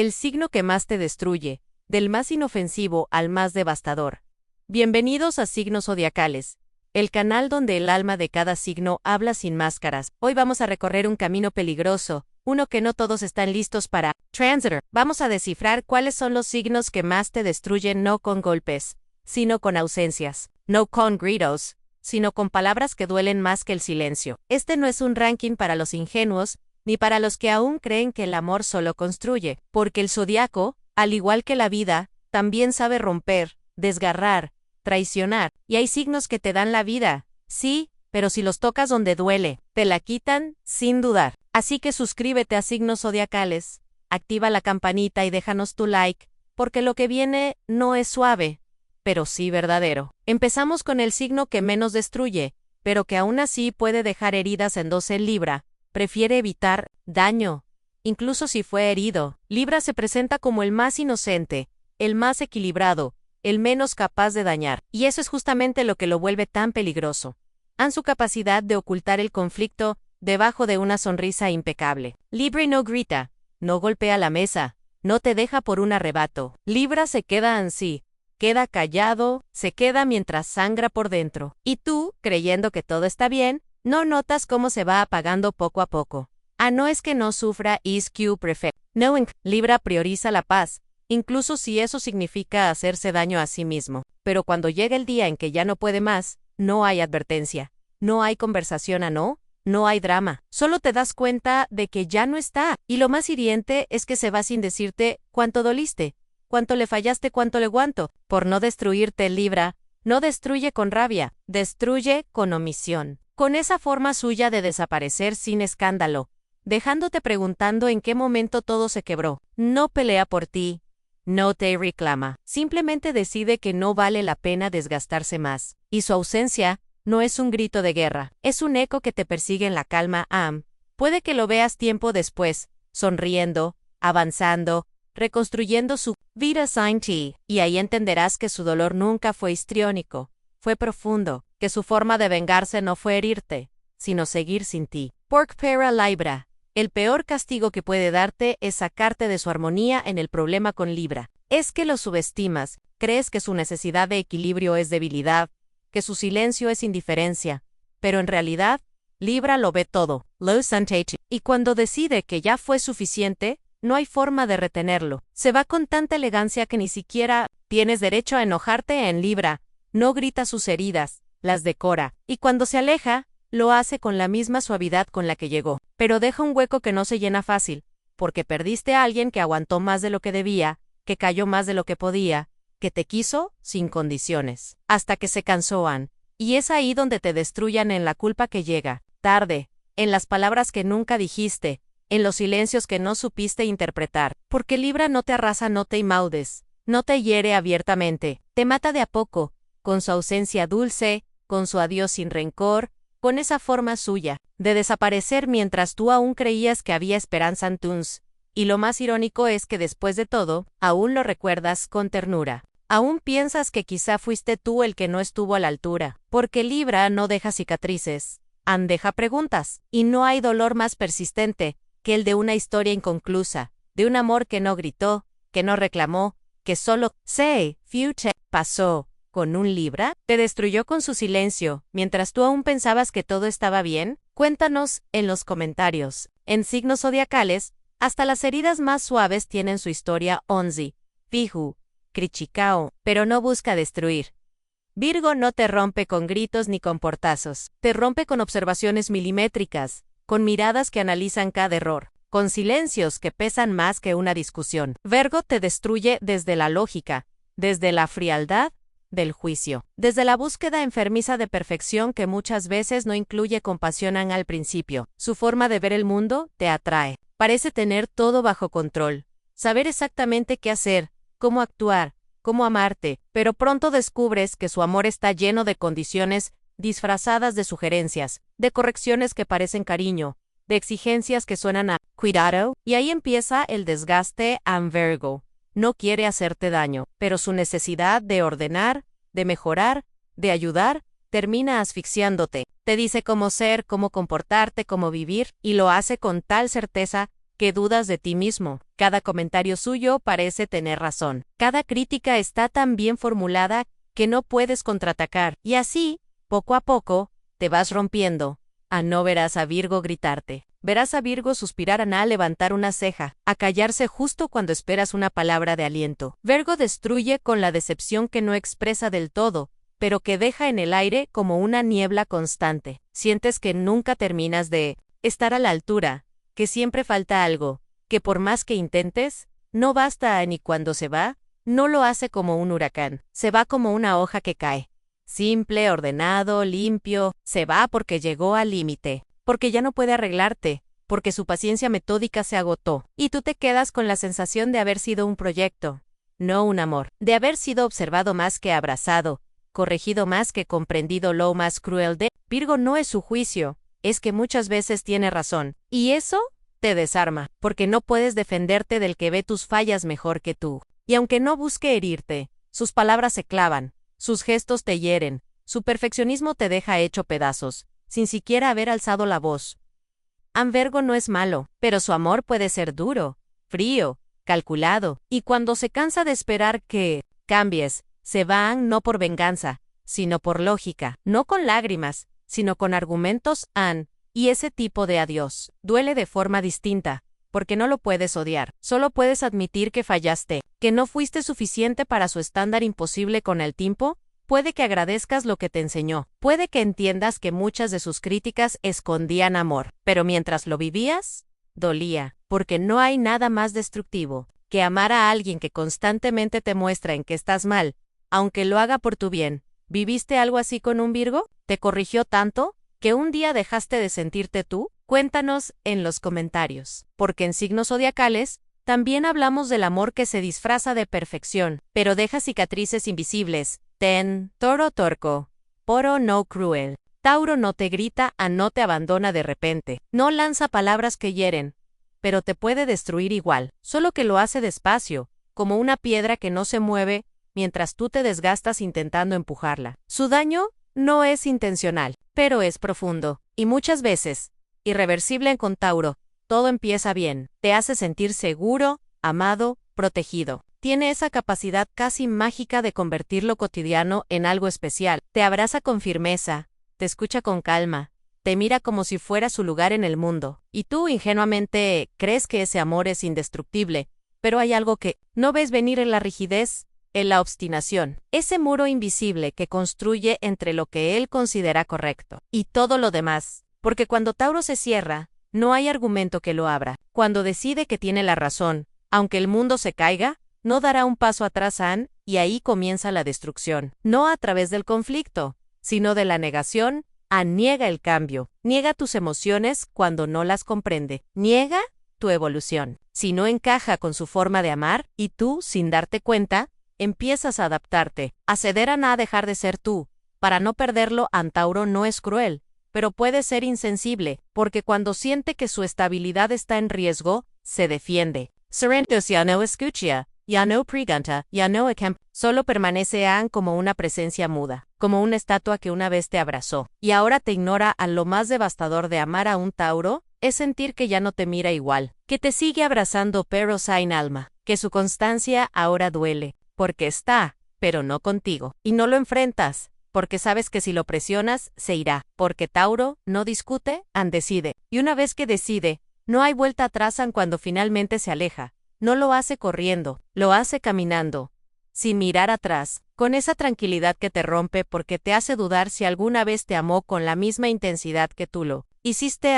el signo que más te destruye, del más inofensivo al más devastador. Bienvenidos a Signos Zodiacales, el canal donde el alma de cada signo habla sin máscaras. Hoy vamos a recorrer un camino peligroso, uno que no todos están listos para. Transitor. Vamos a descifrar cuáles son los signos que más te destruyen, no con golpes, sino con ausencias, no con gritos, sino con palabras que duelen más que el silencio. Este no es un ranking para los ingenuos, ni para los que aún creen que el amor solo construye, porque el zodiaco, al igual que la vida, también sabe romper, desgarrar, traicionar, y hay signos que te dan la vida, sí, pero si los tocas donde duele, te la quitan, sin dudar. Así que suscríbete a Signos Zodiacales, activa la campanita y déjanos tu like, porque lo que viene no es suave, pero sí verdadero. Empezamos con el signo que menos destruye, pero que aún así puede dejar heridas en 12 en Libra. Prefiere evitar daño, incluso si fue herido. Libra se presenta como el más inocente, el más equilibrado, el menos capaz de dañar, y eso es justamente lo que lo vuelve tan peligroso. Han su capacidad de ocultar el conflicto debajo de una sonrisa impecable. Libra no grita, no golpea la mesa, no te deja por un arrebato. Libra se queda así, queda callado, se queda mientras sangra por dentro. Y tú, creyendo que todo está bien, no notas cómo se va apagando poco a poco. No es que no sufra, is Q perfect. No, Libra prioriza la paz, incluso si eso significa hacerse daño a sí mismo. Pero cuando llega el día en que ya no puede más, no hay advertencia, no hay conversación no hay drama. Solo te das cuenta de que ya no está. Y lo más hiriente es que se va sin decirte cuánto doliste, cuánto le fallaste, cuánto le aguanto. Por no destruirte, Libra, no destruye con rabia, destruye con omisión. Con esa forma suya de desaparecer sin escándalo, dejándote preguntando en qué momento todo se quebró. No pelea por ti, no te reclama, simplemente decide que no vale la pena desgastarse más. Y su ausencia no es un grito de guerra, es un eco que te persigue en la calma. Puede que lo veas tiempo después, sonriendo, avanzando, reconstruyendo su vida sin ti, y ahí entenderás que su dolor nunca fue histriónico, fue profundo, que su forma de vengarse no fue herirte, sino seguir sin ti. Porque para Libra, el peor castigo que puede darte es sacarte de su armonía en el problema con Libra. Es que lo subestimas, crees que su necesidad de equilibrio es debilidad, que su silencio es indiferencia, pero en realidad, Libra lo ve todo, y cuando decide que ya fue suficiente, no hay forma de retenerlo. Se va con tanta elegancia que ni siquiera tienes derecho a enojarte en Libra. No grita sus heridas, las decora, y cuando se aleja, lo hace con la misma suavidad con la que llegó. Pero deja un hueco que no se llena fácil, porque perdiste a alguien que aguantó más de lo que debía, que cayó más de lo que podía, que te quiso sin condiciones, hasta que se cansó. Y es ahí donde te destruyan en la culpa que llega, tarde, en las palabras que nunca dijiste, en los silencios que no supiste interpretar. Porque Libra no te arrasa, no te imaudes, no te hiere abiertamente, te mata de a poco, con su ausencia dulce, con su adiós sin rencor, con esa forma suya de desaparecer mientras tú aún creías que había esperanza en Tuns. Y lo más irónico es que después de todo, aún lo recuerdas con ternura. Aún piensas que quizá fuiste tú el que no estuvo a la altura. Porque Libra no deja cicatrices, deja preguntas. Y no hay dolor más persistente que el de una historia inconclusa, de un amor que no gritó, que no reclamó, que solo pasó. ¿Con un Libra? ¿Te destruyó con su silencio, mientras tú aún pensabas que todo estaba bien? Cuéntanos en los comentarios. En Signos Zodiacales, hasta las heridas más suaves tienen su historia. Onzi, Fiju, Crichicao, pero no busca destruir. Virgo no te rompe con gritos ni con portazos, te rompe con observaciones milimétricas, con miradas que analizan cada error, con silencios que pesan más que una discusión. Virgo te destruye desde la lógica, desde la frialdad del juicio, desde la búsqueda enfermiza de perfección que muchas veces no incluye compasión al principio. Su forma de ver el mundo te atrae. Parece tener todo bajo control, saber exactamente qué hacer, cómo actuar, cómo amarte, pero pronto descubres que su amor está lleno de condiciones disfrazadas de sugerencias, de correcciones que parecen cariño, de exigencias que suenan a cuidado, y ahí empieza el desgaste. Virgo no quiere hacerte daño, pero su necesidad de ordenar, de mejorar, de ayudar, termina asfixiándote. Te dice cómo ser, cómo comportarte, cómo vivir, y lo hace con tal certeza que dudas de ti mismo. Cada comentario suyo parece tener razón. Cada crítica está tan bien formulada que no puedes contraatacar. Y así, poco a poco, te vas rompiendo. No verás a Virgo gritarte. Verás a Virgo suspirar a levantar una ceja, a callarse justo cuando esperas una palabra de aliento. Virgo destruye con la decepción que no expresa del todo, pero que deja en el aire como una niebla constante. Sientes que nunca terminas de estar a la altura, que siempre falta algo, que por más que intentes, no basta ni cuando se va, no lo hace como un huracán, se va como una hoja que cae. Simple, ordenado, limpio, se va porque llegó al límite, porque ya no puede arreglarte, porque su paciencia metódica se agotó, y tú te quedas con la sensación de haber sido un proyecto, no un amor, de haber sido observado más que abrazado, corregido más que comprendido. Lo más cruel de Virgo no es su juicio, es que muchas veces tiene razón, y eso te desarma, porque no puedes defenderte del que ve tus fallas mejor que tú. Y aunque no busque herirte, sus palabras se clavan, sus gestos te hieren, su perfeccionismo te deja hecho pedazos, sin siquiera haber alzado la voz. Virgo no es malo, pero su amor puede ser duro, frío, calculado, y cuando se cansa de esperar que cambies, se van no por venganza, sino por lógica, no con lágrimas, sino con argumentos. Y ese tipo de adiós duele de forma distinta, porque no lo puedes odiar, solo puedes admitir que fallaste, que no fuiste suficiente para su estándar imposible con el tiempo. Puede que agradezcas lo que te enseñó, puede que entiendas que muchas de sus críticas escondían amor, pero mientras lo vivías, dolía, porque no hay nada más destructivo que amar a alguien que constantemente te muestra en que estás mal, aunque lo haga por tu bien. ¿Viviste algo así con un Virgo? ¿Te corrigió tanto que un día dejaste de sentirte tú? Cuéntanos en los comentarios, porque en Signos Zodiacales también hablamos del amor que se disfraza de perfección, pero deja cicatrices invisibles. Toro torco, Poro no cruel. Tauro no te grita, no te abandona de repente, no lanza palabras que hieren, pero te puede destruir igual, solo que lo hace despacio, como una piedra que no se mueve mientras tú te desgastas intentando empujarla. Su daño no es intencional, pero es profundo, y muchas veces irreversible. Con Tauro, todo empieza bien, te hace sentir seguro, amado, protegido. Tiene esa capacidad casi mágica de convertir lo cotidiano en algo especial. Te abraza con firmeza, te escucha con calma, te mira como si fuera su lugar en el mundo. Y tú ingenuamente crees que ese amor es indestructible, pero hay algo que no ves venir en la rigidez, en la obstinación. Ese muro invisible que construye entre lo que él considera correcto y todo lo demás. Porque cuando Tauro se cierra, no hay argumento que lo abra. Cuando decide que tiene la razón, aunque el mundo se caiga, no dará un paso atrás, y ahí comienza la destrucción. No a través del conflicto, sino de la negación. Niega el cambio, niega tus emociones cuando no las comprende, niega tu evolución. Si no encaja con su forma de amar, y tú, sin darte cuenta, empiezas a adaptarte, a ceder a dejar de ser tú. Para no perderlo, Tauro no es cruel, pero puede ser insensible, porque cuando siente que su estabilidad está en riesgo, se defiende. Serentos ya no escucha, ya no pregunta, ya no solo permanece como una presencia muda, como una estatua que una vez te abrazó, y ahora te ignora. Lo más devastador de amar a un Tauro es sentir que ya no te mira igual, que te sigue abrazando pero sin alma, que su constancia ahora duele, porque está, pero no contigo, y no lo enfrentas, porque sabes que si lo presionas, se irá, porque Tauro no discute, decide, y una vez que decide, no hay vuelta atrás. Cuando finalmente se aleja, no lo hace corriendo, lo hace caminando, sin mirar atrás, con esa tranquilidad que te rompe porque te hace dudar si alguna vez te amó con la misma intensidad que tú lo hiciste.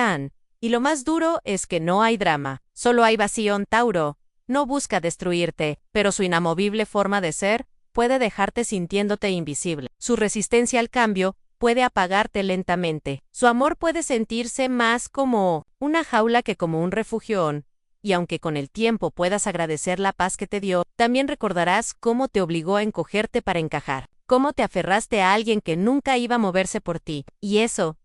Y lo más duro es que no hay drama, solo hay vacío. Tauro no busca destruirte, pero su inamovible forma de ser puede dejarte sintiéndote invisible. Su resistencia al cambio puede apagarte lentamente. Su amor puede sentirse más como una jaula que como un refugio. Y aunque con el tiempo puedas agradecer la paz que te dio, también recordarás cómo te obligó a encogerte para encajar, cómo te aferraste a alguien que nunca iba a moverse por ti. Y eso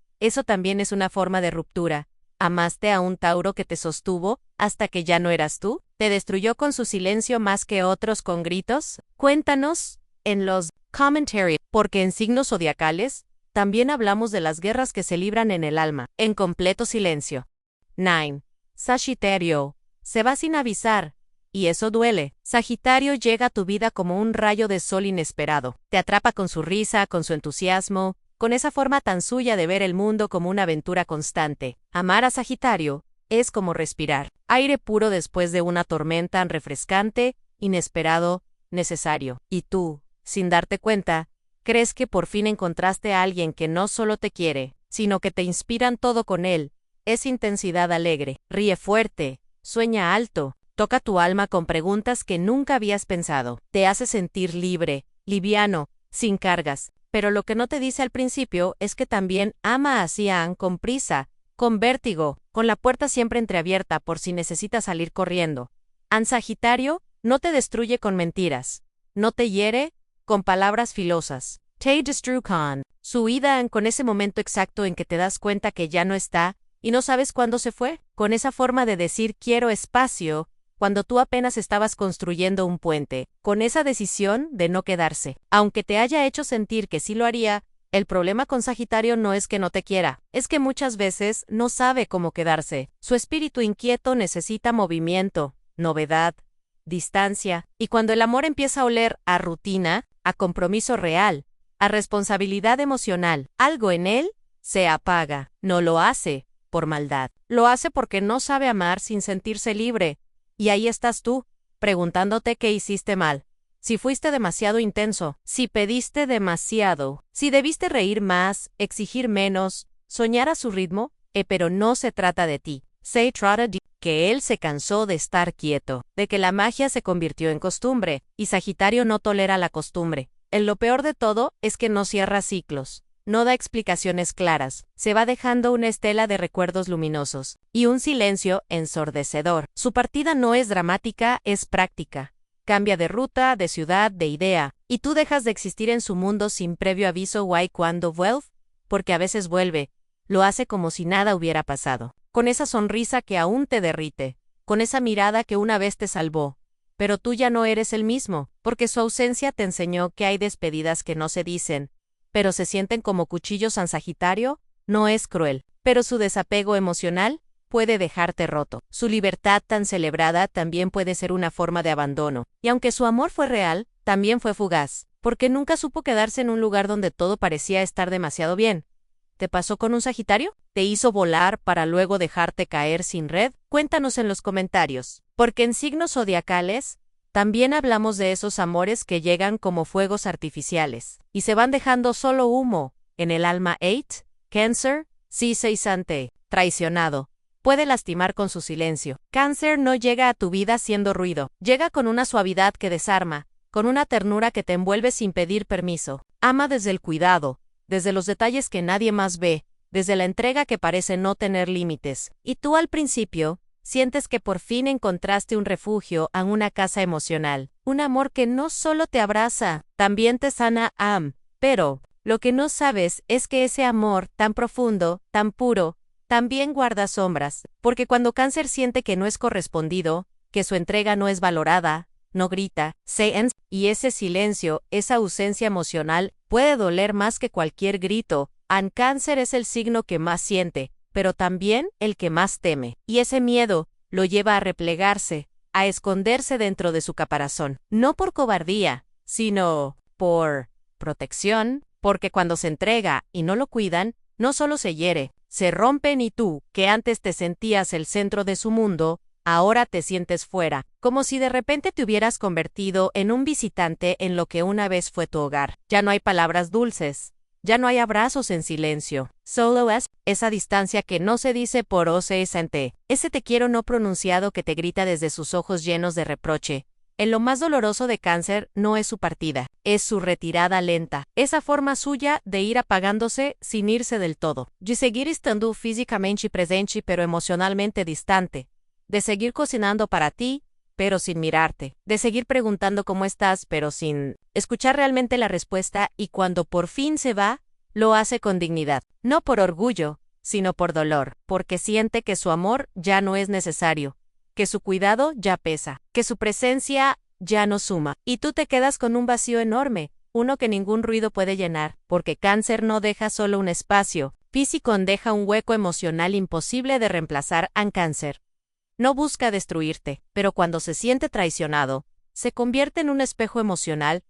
también es una forma de ruptura. ¿Amaste a un Tauro que te sostuvo hasta que ya no eras tú? ¿Te destruyó con su silencio más que otros con gritos? Cuéntanos en los comentarios, porque en Signos Zodiacales también hablamos de las guerras que se libran en el alma, en completo silencio. 9. Sagitario. Se va sin avisar, y eso duele. Sagitario llega a tu vida como un rayo de sol inesperado. Te atrapa con su risa, con su entusiasmo, con esa forma tan suya de ver el mundo como una aventura constante. Amar a Sagitario es como respirar. Aire puro después de una tormenta, refrescante, inesperado, necesario. Y tú, sin darte cuenta, crees que por fin encontraste a alguien que no solo te quiere, sino que te inspiran todo con él. Es intensidad alegre. Ríe fuerte, sueña alto, toca tu alma con preguntas que nunca habías pensado. Te hace sentir libre, liviano, sin cargas. Pero lo que no te dice al principio es que también ama a Cian con prisa, con vértigo, con la puerta siempre entreabierta por si necesitas salir corriendo. An Sagitario no te destruye con mentiras, no te hiere con palabras filosas. Te destruye con su huida con ese momento exacto en que te das cuenta que ya no está y no sabes cuándo se fue, con esa forma de decir quiero espacio cuando tú apenas estabas construyendo un puente, con esa decisión de no quedarse. Aunque te haya hecho sentir que sí lo haría, el problema con Sagitario no es que no te quiera, es que muchas veces no sabe cómo quedarse. Su espíritu inquieto necesita movimiento, novedad, distancia, y cuando el amor empieza a oler a rutina, a compromiso real, a responsabilidad emocional, algo en él se apaga. No lo hace por maldad, lo hace porque no sabe amar sin sentirse libre. Y ahí estás tú, preguntándote qué hiciste mal. Si fuiste demasiado intenso, si pediste demasiado, si debiste reír más, exigir menos, soñar a su ritmo, pero no se trata de ti. Se trata de que él se cansó de estar quieto, de que la magia se convirtió en costumbre, y Sagitario no tolera la costumbre. Lo peor de todo es que no cierra ciclos. No da explicaciones claras, se va dejando una estela de recuerdos luminosos, y un silencio ensordecedor. Su partida no es dramática, es práctica. Cambia de ruta, de ciudad, de idea, y tú dejas de existir en su mundo sin previo aviso. ¿Why cuando vuelve? Porque a veces vuelve, lo hace como si nada hubiera pasado, con esa sonrisa que aún te derrite, con esa mirada que una vez te salvó. Pero tú ya no eres el mismo, porque su ausencia te enseñó que hay despedidas que no se dicen, pero se sienten como cuchillos. San Sagitario no es cruel, pero su desapego emocional puede dejarte roto. Su libertad tan celebrada también puede ser una forma de abandono. Y aunque su amor fue real, también fue fugaz, porque nunca supo quedarse en un lugar donde todo parecía estar demasiado bien. ¿Te pasó con un Sagitario? ¿Te hizo volar para luego dejarte caer sin red? Cuéntanos en los comentarios, porque en signos zodiacales también hablamos de esos amores que llegan como fuegos artificiales y se van dejando solo humo en el alma. 8, Cáncer, sí, seisante, traicionado. Puede lastimar con su silencio. Cáncer no llega a tu vida haciendo ruido, llega con una suavidad que desarma, con una ternura que te envuelve sin pedir permiso. Ama desde el cuidado, desde los detalles que nadie más ve, desde la entrega que parece no tener límites. Y tú al principio sientes que por fin encontraste un refugio en una casa emocional, un amor que no solo te abraza, también te sana. Pero lo que no sabes es que ese amor tan profundo, tan puro, también guarda sombras, porque cuando Cáncer siente que no es correspondido, que su entrega no es valorada, no grita, y ese silencio, esa ausencia emocional, puede doler más que cualquier grito. Cáncer es el signo que más siente, pero también el que más teme, y ese miedo lo lleva a replegarse, a esconderse dentro de su caparazón, no por cobardía, sino por protección, porque cuando se entrega y no lo cuidan, no solo se hiere, se rompen y tú, que antes te sentías el centro de su mundo, ahora te sientes fuera, como si de repente te hubieras convertido en un visitante en lo que una vez fue tu hogar. Ya no hay palabras dulces, ya no hay abrazos en silencio, solo es esa distancia que no se dice por OCSNT, ese te quiero no pronunciado que te grita desde sus ojos llenos de reproche. En lo más doloroso de Cáncer no es su partida, es su retirada lenta, esa forma suya de ir apagándose sin irse del todo, de seguir estando físicamente presente pero emocionalmente distante, de seguir cocinando para ti, pero sin mirarte, de seguir preguntando cómo estás, pero sin escuchar realmente la respuesta, y cuando por fin se va, lo hace con dignidad, no por orgullo, sino por dolor, porque siente que su amor ya no es necesario, que su cuidado ya pesa, que su presencia ya no suma, y tú te quedas con un vacío enorme, uno que ningún ruido puede llenar, porque Cáncer no deja solo un espacio físico, deja un hueco emocional imposible de reemplazar. Cáncer No busca destruirte, pero cuando se siente traicionado, se convierte en un espejo emocional,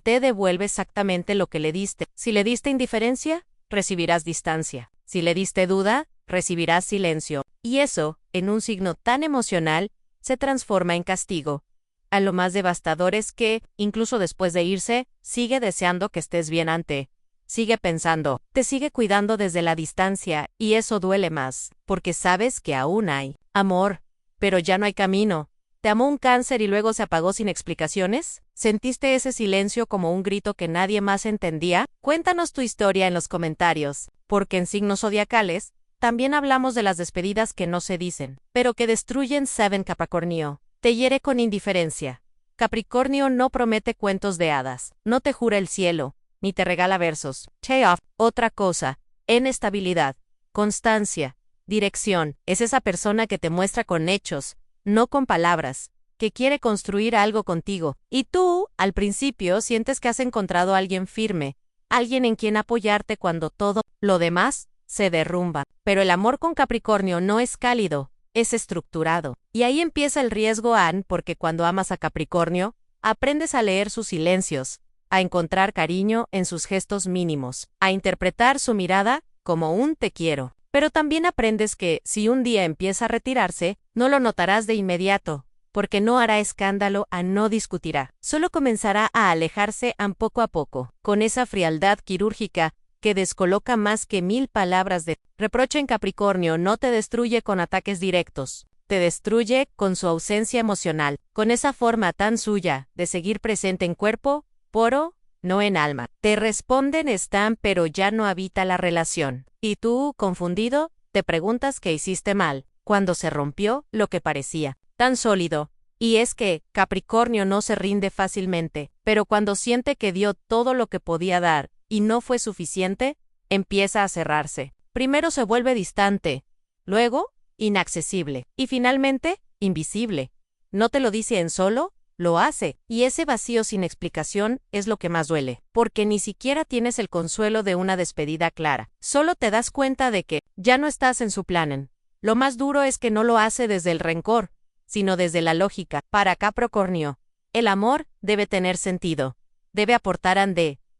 te devuelve exactamente lo que le diste. Si le diste indiferencia, recibirás distancia. Si le diste duda, recibirás silencio. Y eso, en un signo tan emocional, se transforma en castigo. A lo más devastador es que, incluso después de irse, sigue deseando que estés bien sigue pensando, te sigue cuidando desde la distancia, y eso duele más, porque sabes que aún hay amor, pero ya no hay camino. ¿Te amó un cáncer y luego se apagó sin explicaciones? ¿Sentiste ese silencio como un grito que nadie más entendía? Cuéntanos tu historia en los comentarios, porque en Signos Zodiacales también hablamos de las despedidas que no se dicen, pero que destruyen. 7 Capricornio. Te hiere con indiferencia. Capricornio no promete cuentos de hadas, no te jura el cielo, ni te regala versos. Payoff. Otra cosa. En estabilidad, constancia, dirección. Es esa persona que te muestra con hechos, no con palabras, que quiere construir algo contigo. Y tú, al principio, sientes que has encontrado a alguien firme, alguien en quien apoyarte cuando todo lo demás se derrumba. Pero el amor con Capricornio no es cálido, es estructurado. Y ahí empieza el riesgo, Anne, porque cuando amas a Capricornio, aprendes a leer sus silencios, a encontrar cariño en sus gestos mínimos, a interpretar su mirada como un te quiero. Pero también aprendes que, si un día empieza a retirarse, no lo notarás de inmediato, porque no hará escándalo, no discutirá. Solo comenzará a alejarse poco a poco, con esa frialdad quirúrgica que descoloca más que 1000 palabras de reproche. En Capricornio no te destruye con ataques directos, te destruye con su ausencia emocional, con esa forma tan suya de seguir presente en cuerpo, poro, no en alma. Te responden están, pero ya no habita la relación. Y tú, confundido, te preguntas qué hiciste mal, cuando se rompió lo que parecía tan sólido. Y es que Capricornio no se rinde fácilmente, pero cuando siente que dio todo lo que podía dar y no fue suficiente, empieza a cerrarse. Primero se vuelve distante, luego inaccesible y finalmente invisible. No te lo dice en solo, lo hace, y ese vacío sin explicación es lo que más duele, porque ni siquiera tienes el consuelo de una despedida clara. Solo te das cuenta de que ya no estás en su plan. Lo más duro es que no lo hace desde el rencor, sino desde la lógica. Para Capricornio, el amor debe tener sentido, debe aportar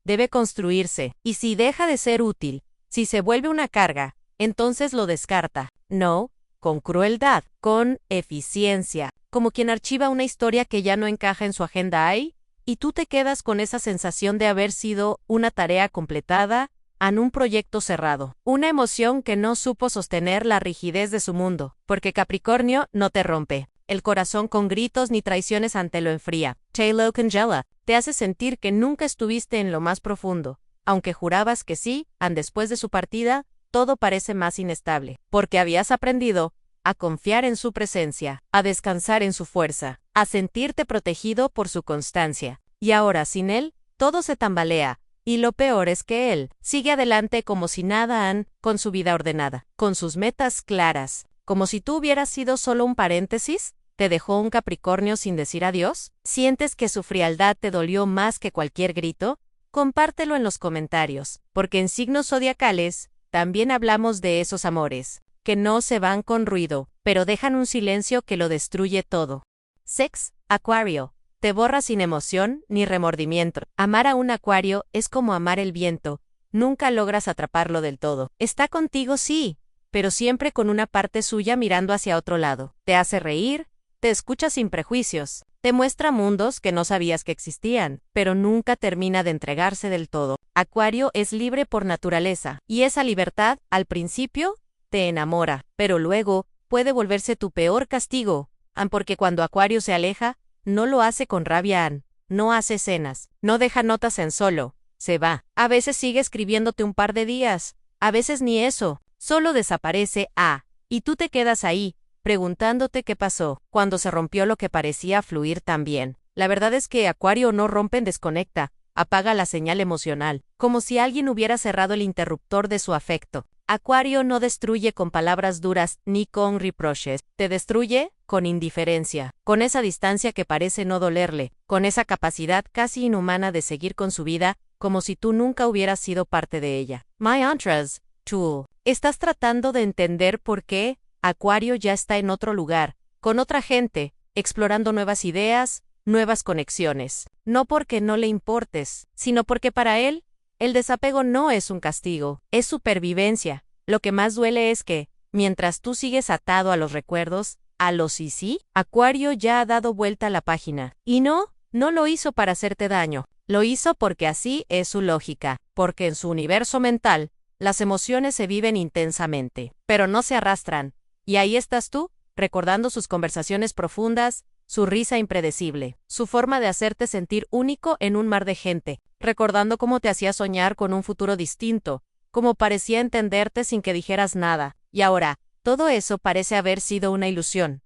debe construirse, y si deja de ser útil, si se vuelve una carga, entonces lo descarta. No, con crueldad, con eficiencia, como quien archiva una historia que ya no encaja en su agenda ahí, y tú te quedas con esa sensación de haber sido una tarea completada, en un proyecto cerrado, una emoción que no supo sostener la rigidez de su mundo, porque Capricornio no te rompe el corazón con gritos ni traiciones, lo enfría. Te lo congela, te hace sentir que nunca estuviste en lo más profundo, aunque jurabas que sí, después de su partida, todo parece más inestable, porque habías aprendido a confiar en su presencia, a descansar en su fuerza, a sentirte protegido por su constancia. Y ahora, sin él, todo se tambalea, y lo peor es que él sigue adelante como si nada, con su vida ordenada, con sus metas claras, como si tú hubieras sido solo un paréntesis. ¿Te dejó un Capricornio sin decir adiós? ¿Sientes que su frialdad te dolió más que cualquier grito? Compártelo en los comentarios, porque en Signos Zodiacales también hablamos de esos amores, que no se van con ruido, pero dejan un silencio que lo destruye todo. Sex, Acuario. Te borra sin emoción ni remordimiento. Amar a un Acuario es como amar el viento, nunca logras atraparlo del todo. Está contigo, sí, pero siempre con una parte suya mirando hacia otro lado. Te hace reír, te escucha sin prejuicios, te muestra mundos que no sabías que existían, pero nunca termina de entregarse del todo. Acuario es libre por naturaleza, y esa libertad, al principio, te enamora, pero luego puede volverse tu peor castigo, porque cuando Acuario se aleja, no lo hace con rabia, no hace escenas, no deja notas en solo, se va. A veces sigue escribiéndote un par de días, a veces ni eso, solo desaparece, y tú te quedas ahí, preguntándote qué pasó, cuando se rompió lo que parecía fluir tan bien. La verdad es que Acuario no rompe, desconecta, apaga la señal emocional, como si alguien hubiera cerrado el interruptor de su afecto. Acuario no destruye con palabras duras ni con reproches, te destruye con indiferencia, con esa distancia que parece no dolerle, con esa capacidad casi inhumana de seguir con su vida, como si tú nunca hubieras sido parte de ella. My Antras, Tool. Estás tratando de entender por qué Acuario ya está en otro lugar, con otra gente, explorando nuevas ideas, nuevas conexiones. No porque no le importes, sino porque para él, el desapego no es un castigo, es supervivencia. Lo que más duele es que, mientras tú sigues atado a los recuerdos, a los y sí, Acuario ya ha dado vuelta a la página. Y no lo hizo para hacerte daño. Lo hizo porque así es su lógica, porque en su universo mental, las emociones se viven intensamente, pero no se arrastran. Y ahí estás tú, recordando sus conversaciones profundas, su risa impredecible, su forma de hacerte sentir único en un mar de gente, recordando cómo te hacía soñar con un futuro distinto, cómo parecía entenderte sin que dijeras nada. Y ahora, todo eso parece haber sido una ilusión.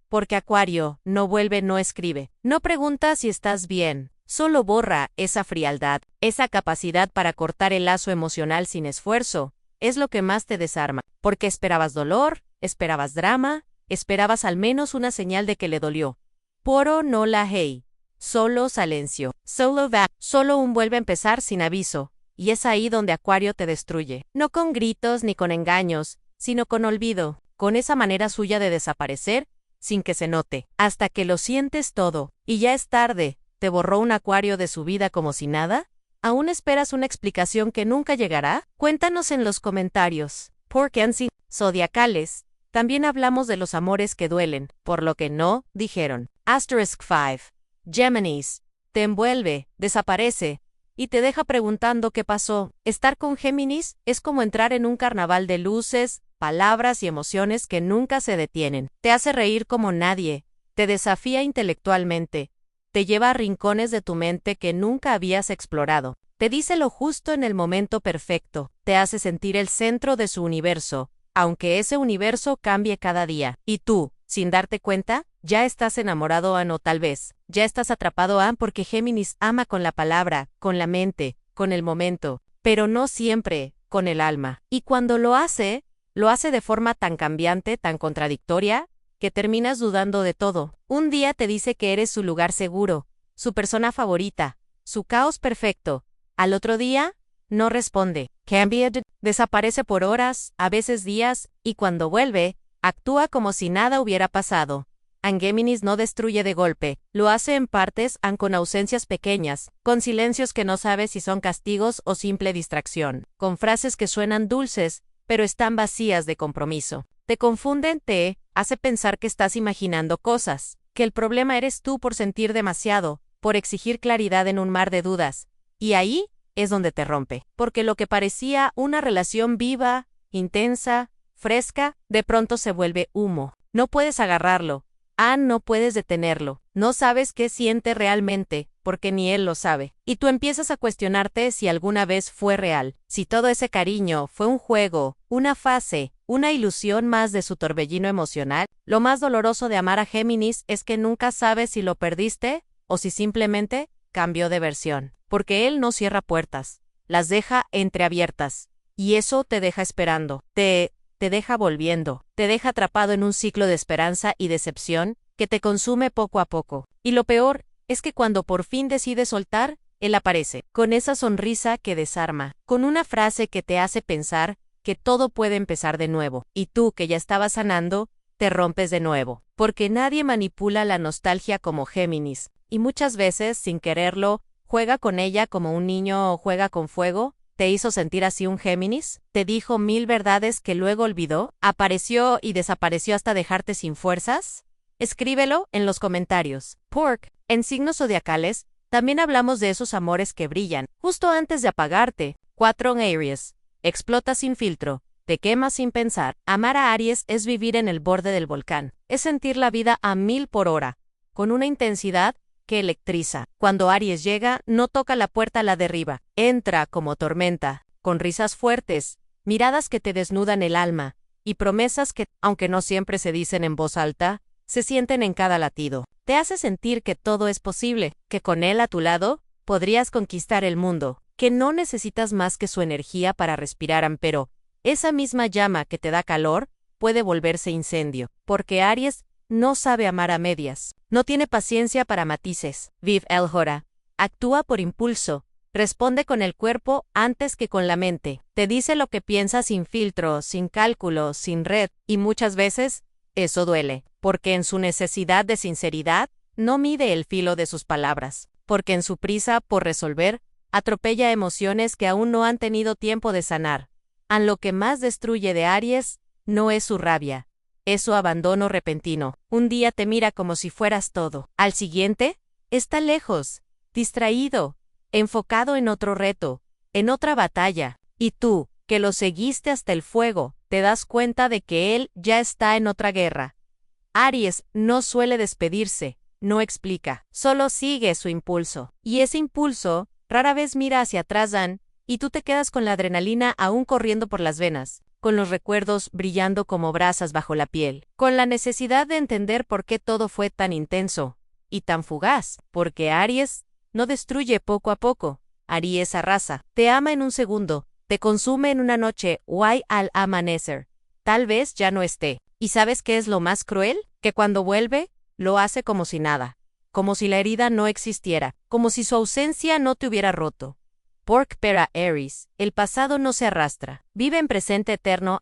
Porque Acuario no vuelve, no escribe, no pregunta si estás bien, solo borra esa frialdad, esa capacidad para cortar el lazo emocional sin esfuerzo, es lo que más te desarma, porque esperabas dolor, esperabas drama, esperabas al menos una señal de que le dolió. Poro no la hey, solo silencio, solo un vuelve a empezar sin aviso, y es ahí donde Acuario te destruye, no con gritos ni con engaños, sino con olvido, con esa manera suya de desaparecer, sin que se note, hasta que lo sientes todo, y ya es tarde. ¿Te borró un Acuario de su vida como si nada? ¿Aún esperas una explicación que nunca llegará? Cuéntanos en los comentarios. Porque en zodiacales, también hablamos de los amores que duelen, por lo que no dijeron. Asterisk 5. Géminis. Te envuelve, desaparece, y te deja preguntando qué pasó. Estar con Géminis es como entrar en un carnaval de luces, palabras y emociones que nunca se detienen. Te hace reír como nadie, te desafía intelectualmente, te lleva a rincones de tu mente que nunca habías explorado. Te dice lo justo en el momento perfecto, te hace sentir el centro de su universo, aunque ese universo cambie cada día. Y tú, sin darte cuenta, ya estás enamorado o tal vez, ya estás atrapado porque Géminis ama con la palabra, con la mente, con el momento, pero no siempre, con el alma. Y cuando lo hace de forma tan cambiante, tan contradictoria, que terminas dudando de todo. Un día te dice que eres su lugar seguro, su persona favorita, su caos perfecto. Al otro día, no responde. Desaparece por horas, a veces días, y cuando vuelve, actúa como si nada hubiera pasado. Géminis no destruye de golpe, lo hace en partes, con ausencias pequeñas, con silencios que no sabes si son castigos o simple distracción, con frases que suenan dulces, pero están vacías de compromiso. Te confunden, te hace pensar que estás imaginando cosas, que el problema eres tú por sentir demasiado, por exigir claridad en un mar de dudas. Y ahí es donde te rompe, porque lo que parecía una relación viva, intensa, fresca, de pronto se vuelve humo. No puedes agarrarlo, no puedes detenerlo, no sabes qué siente realmente, porque ni él lo sabe. Y tú empiezas a cuestionarte si alguna vez fue real, si todo ese cariño fue un juego, una fase, una ilusión más de su torbellino emocional. Lo más doloroso de amar a Géminis es que nunca sabes si lo perdiste o si simplemente cambió de versión, porque él no cierra puertas, las deja entreabiertas, y eso te deja esperando, te deja volviendo, te deja atrapado en un ciclo de esperanza y decepción que te consume poco a poco. Y lo peor es que cuando por fin decides soltar, él aparece, con esa sonrisa que desarma, con una frase que te hace pensar que todo puede empezar de nuevo, y tú que ya estabas sanando, te rompes de nuevo, porque nadie manipula la nostalgia como Géminis, y muchas veces, sin quererlo, juega con ella como un niño juega con fuego. ¿Te hizo sentir así un Géminis? ¿Te dijo 1000 verdades que luego olvidó? ¿Apareció y desapareció hasta dejarte sin fuerzas? Escríbelo en los comentarios. En signos zodiacales, también hablamos de esos amores que brillan, justo antes de apagarte. 4 Aries. Explota sin filtro, te quema sin pensar. Amar a Aries es vivir en el borde del volcán, es sentir la vida a 1000 por hora, con una intensidad que electriza. Cuando Aries llega, no toca la puerta, la derriba. Entra como tormenta, con risas fuertes, miradas que te desnudan el alma, y promesas que, aunque no siempre se dicen en voz alta, se sienten en cada latido. Te hace sentir que todo es posible, que con él a tu lado, podrías conquistar el mundo, que no necesitas más que su energía para respirar, pero esa misma llama que te da calor, puede volverse incendio, porque Aries no sabe amar a medias, no tiene paciencia para matices. Viv El Jora. Actúa por impulso, responde con el cuerpo antes que con la mente, te dice lo que piensa sin filtro, sin cálculo, sin red, y muchas veces, Eso duele, porque en su necesidad de sinceridad, no mide el filo de sus palabras, porque en su prisa por resolver, atropella emociones que aún no han tenido tiempo de sanar. Lo que más destruye de Aries no es su rabia, es su abandono repentino. Un día te mira como si fueras todo. Al siguiente, está lejos, distraído, enfocado en otro reto, en otra batalla. Y tú, que lo seguiste hasta el fuego, te das cuenta de que él ya está en otra guerra. Aries no suele despedirse, no explica, solo sigue su impulso. Y ese impulso rara vez mira hacia atrás, y tú te quedas con la adrenalina aún corriendo por las venas, con los recuerdos brillando como brasas bajo la piel, con la necesidad de entender por qué todo fue tan intenso y tan fugaz, porque Aries no destruye poco a poco, Aries arrasa, te ama en un segundo, te consume en una noche o al amanecer. Tal vez ya no esté. ¿Y sabes qué es lo más cruel? Que cuando vuelve, lo hace como si nada, como si la herida no existiera, como si su ausencia no te hubiera roto. Porque para Aries, el pasado no se arrastra, vive en presente eterno,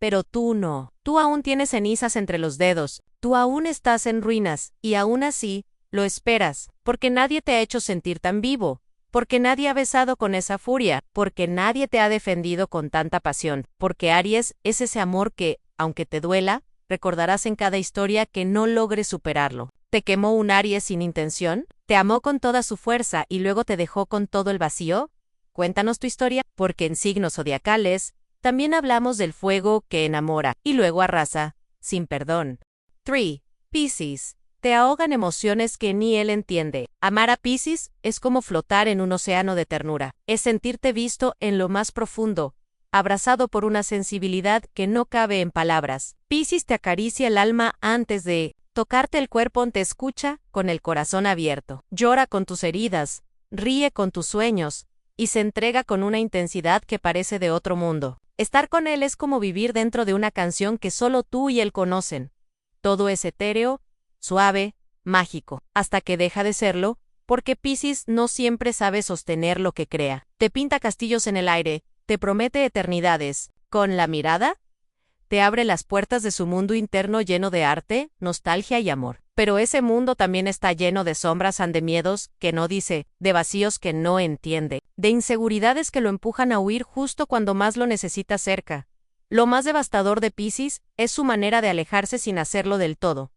pero tú no. Tú aún tienes cenizas entre los dedos, tú aún estás en ruinas, y aún así, lo esperas, porque nadie te ha hecho sentir tan vivo, porque nadie ha besado con esa furia, porque nadie te ha defendido con tanta pasión, porque Aries es ese amor que, aunque te duela, recordarás en cada historia que no logres superarlo. ¿Te quemó un Aries sin intención? ¿Te amó con toda su fuerza y luego te dejó con todo el vacío? Cuéntanos tu historia, porque en signos zodiacales también hablamos del fuego que enamora y luego arrasa, sin perdón. 3. Piscis. Te ahogan emociones que ni él entiende. Amar a Piscis es como flotar en un océano de ternura. Es sentirte visto en lo más profundo, abrazado por una sensibilidad que no cabe en palabras. Piscis te acaricia el alma antes de tocarte el cuerpo, te escucha con el corazón abierto. Llora con tus heridas, ríe con tus sueños, y se entrega con una intensidad que parece de otro mundo. Estar con él es como vivir dentro de una canción que solo tú y él conocen. Todo es etéreo, suave, mágico, hasta que deja de serlo, porque Piscis no siempre sabe sostener lo que crea. Te pinta castillos en el aire, te promete eternidades. Con la mirada, te abre las puertas de su mundo interno lleno de arte, nostalgia y amor. Pero ese mundo también está lleno de sombras, de miedos que no dice, de vacíos que no entiende, de inseguridades que lo empujan a huir justo cuando más lo necesita cerca. Lo más devastador de Piscis es su manera de alejarse sin hacerlo del todo.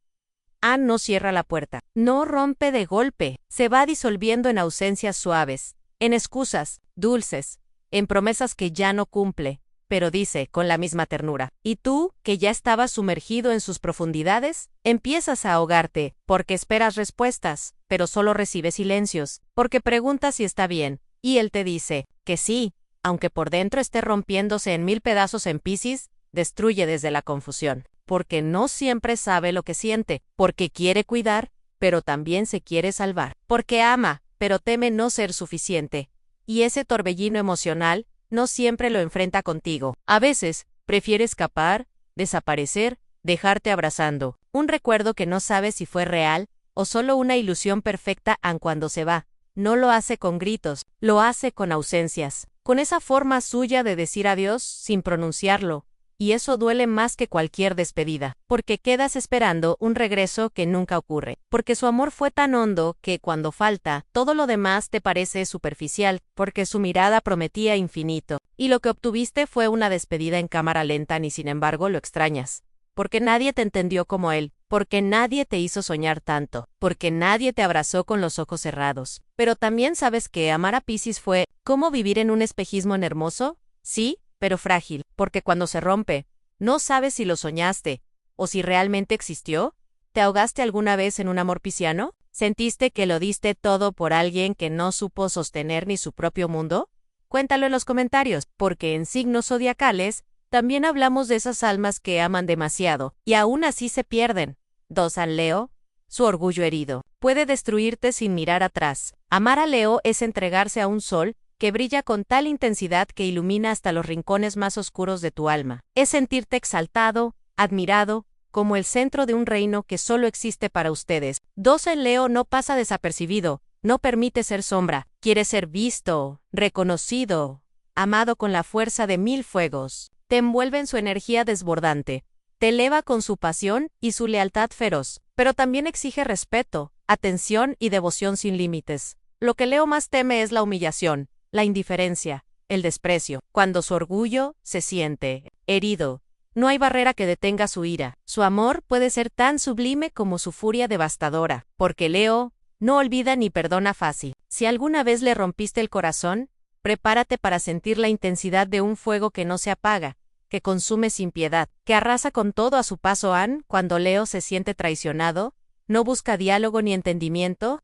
No cierra la puerta, no rompe de golpe, se va disolviendo en ausencias suaves, en excusas, dulces, en promesas que ya no cumple, pero dice con la misma ternura. Y tú, que ya estabas sumergido en sus profundidades, empiezas a ahogarte, porque esperas respuestas, pero solo recibes silencios, porque preguntas si está bien, y él te dice que sí, aunque por dentro esté rompiéndose en 1000 pedazos. En Piscis, destruye desde la confusión, porque no siempre sabe lo que siente, porque quiere cuidar, pero también se quiere salvar, porque ama, pero teme no ser suficiente. Y ese torbellino emocional no siempre lo enfrenta contigo. A veces, prefiere escapar, desaparecer, dejarte abrazando. Un recuerdo que no sabes si fue real o solo una ilusión perfecta cuando se va. No lo hace con gritos, lo hace con ausencias, con esa forma suya de decir adiós sin pronunciarlo. Y eso duele más que cualquier despedida, porque quedas esperando un regreso que nunca ocurre, porque su amor fue tan hondo que cuando falta, todo lo demás te parece superficial, porque su mirada prometía infinito, y lo que obtuviste fue una despedida en cámara lenta y sin embargo lo extrañas, porque nadie te entendió como él, porque nadie te hizo soñar tanto, porque nadie te abrazó con los ojos cerrados. Pero también sabes que amar a Piscis fue ¿cómo vivir en un espejismo en hermoso? Sí, pero frágil, porque cuando se rompe, no sabes si lo soñaste, o si realmente existió. ¿Te ahogaste alguna vez en un amor pisciano? ¿Sentiste que lo diste todo por alguien que no supo sostener ni su propio mundo? Cuéntalo en los comentarios, porque en signos zodiacales también hablamos de esas almas que aman demasiado, y aún así se pierden. 2. Leo. Su orgullo herido puede destruirte sin mirar atrás. Amar a Leo es entregarse a un sol que brilla con tal intensidad que ilumina hasta los rincones más oscuros de tu alma. Es sentirte exaltado, admirado, como el centro de un reino que solo existe para ustedes. 2. Leo no pasa desapercibido, no permite ser sombra, quiere ser visto, reconocido, amado con la fuerza de 1000 fuegos. Te envuelve en su energía desbordante, te eleva con su pasión y su lealtad feroz, pero también exige respeto, atención y devoción sin límites. Lo que Leo más teme es la humillación, la indiferencia, el desprecio. Cuando su orgullo se siente herido, no hay barrera que detenga su ira. Su amor puede ser tan sublime como su furia devastadora, porque Leo no olvida ni perdona fácil. Si alguna vez le rompiste el corazón, prepárate para sentir la intensidad de un fuego que no se apaga, que consume sin piedad, que arrasa con todo a su paso. Cuando Leo se siente traicionado, no busca diálogo ni entendimiento.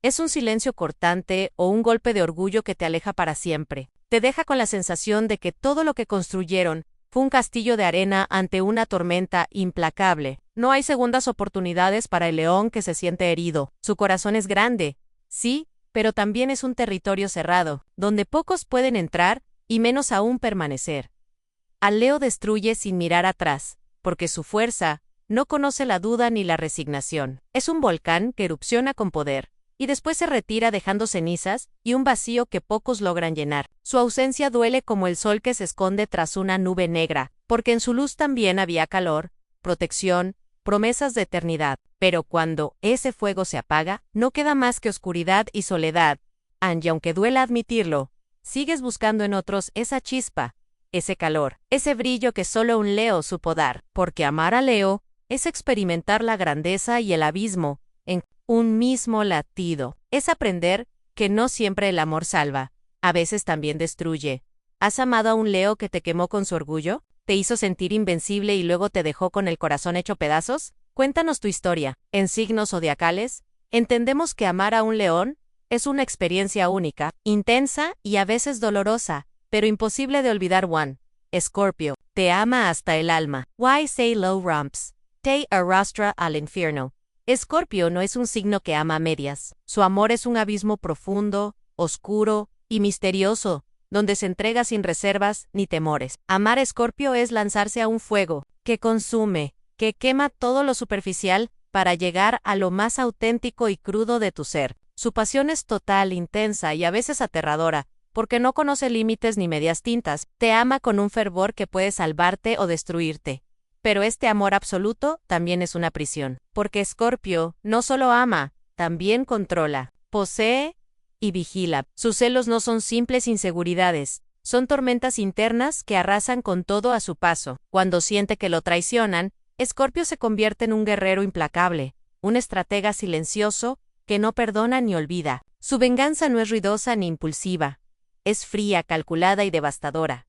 Es un silencio cortante o un golpe de orgullo que te aleja para siempre. Te deja con la sensación de que todo lo que construyeron fue un castillo de arena ante una tormenta implacable. No hay segundas oportunidades para el león que se siente herido. Su corazón es grande, sí, pero también es un territorio cerrado, donde pocos pueden entrar y menos aún permanecer. Al Leo destruye sin mirar atrás, porque su fuerza no conoce la duda ni la resignación. Es un volcán que erupciona con poder, y después se retira dejando cenizas y un vacío que pocos logran llenar. Su ausencia duele como el sol que se esconde tras una nube negra, porque en su luz también había calor, protección, promesas de eternidad. Pero cuando ese fuego se apaga, no queda más que oscuridad y soledad. Y aunque duela admitirlo, sigues buscando en otros esa chispa, ese calor, ese brillo que solo un Leo supo dar, porque amar a Leo es experimentar la grandeza y el abismo en un mismo latido. Es aprender que no siempre el amor salva, a veces también destruye. ¿Has amado a un Leo que te quemó con su orgullo? ¿Te hizo sentir invencible y luego te dejó con el corazón hecho pedazos? Cuéntanos tu historia. En Signos Zodiacales, entendemos que amar a un león es una experiencia única, intensa y a veces dolorosa, pero imposible de olvidar. Escorpio, te ama hasta el alma. Why say low rumps? Te arrastra al infierno. Escorpio no es un signo que ama a medias. Su amor es un abismo profundo, oscuro y misterioso, donde se entrega sin reservas ni temores. Amar a Escorpio es lanzarse a un fuego que consume, que quema todo lo superficial para llegar a lo más auténtico y crudo de tu ser. Su pasión es total, intensa y a veces aterradora, porque no conoce límites ni medias tintas. Te ama con un fervor que puede salvarte o destruirte. Pero este amor absoluto también es una prisión, porque Escorpio no solo ama, también controla, posee y vigila. Sus celos no son simples inseguridades, son tormentas internas que arrasan con todo a su paso. Cuando siente que lo traicionan, Escorpio se convierte en un guerrero implacable, un estratega silencioso que no perdona ni olvida. Su venganza no es ruidosa ni impulsiva, es fría, calculada y devastadora.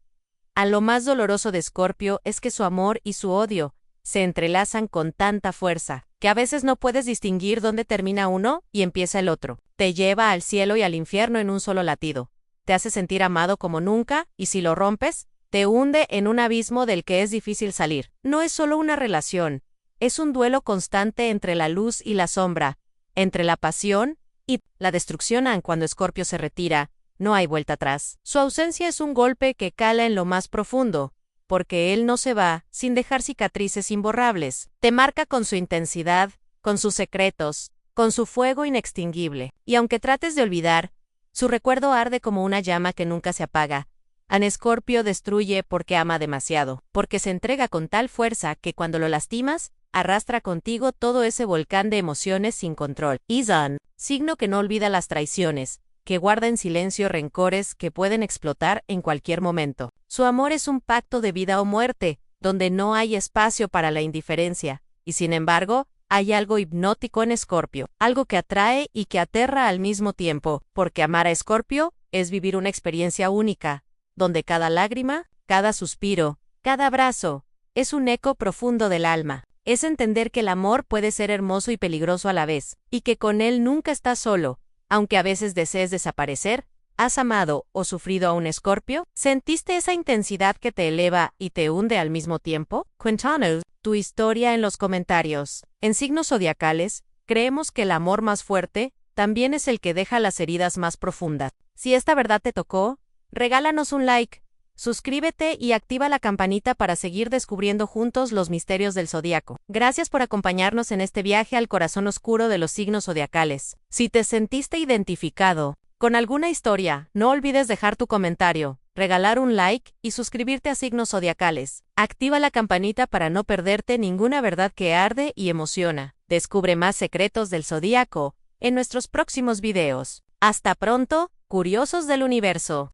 A lo más doloroso de Escorpio es que su amor y su odio se entrelazan con tanta fuerza, que a veces no puedes distinguir dónde termina uno y empieza el otro. Te lleva al cielo y al infierno en un solo latido. Te hace sentir amado como nunca, y si lo rompes, te hunde en un abismo del que es difícil salir. No es solo una relación, es un duelo constante entre la luz y la sombra, entre la pasión y la destrucción. Cuando Escorpio se retira, no hay vuelta atrás. Su ausencia es un golpe que cala en lo más profundo, porque él no se va sin dejar cicatrices imborrables. Te marca con su intensidad, con sus secretos, con su fuego inextinguible. Y aunque trates de olvidar, su recuerdo arde como una llama que nunca se apaga. Escorpio destruye porque ama demasiado, porque se entrega con tal fuerza que cuando lo lastimas, arrastra contigo todo ese volcán de emociones sin control. Izan, signo que no olvida las traiciones, que guarda en silencio rencores que pueden explotar en cualquier momento. Su amor es un pacto de vida o muerte, donde no hay espacio para la indiferencia, y sin embargo, hay algo hipnótico en Escorpio, algo que atrae y que aterra al mismo tiempo, porque amar a Escorpio es vivir una experiencia única, donde cada lágrima, cada suspiro, cada abrazo, es un eco profundo del alma. Es entender que el amor puede ser hermoso y peligroso a la vez, y que con él nunca estás solo. Aunque a veces desees desaparecer, ¿has amado o sufrido a un Escorpio? ¿Sentiste esa intensidad que te eleva y te hunde al mismo tiempo? Cuéntanos tu historia en los comentarios. En Signos Zodiacales, creemos que el amor más fuerte también es el que deja las heridas más profundas. Si esta verdad te tocó, regálanos un like, suscríbete y activa la campanita para seguir descubriendo juntos los misterios del zodiaco. Gracias por acompañarnos en este viaje al corazón oscuro de los signos zodiacales. Si te sentiste identificado con alguna historia, no olvides dejar tu comentario. regalar un like y suscribirte a Signos Zodiacales. Activa la campanita para no perderte ninguna verdad que arde y emociona. Descubre más secretos del zodíaco en nuestros próximos videos. Hasta pronto, curiosos del universo.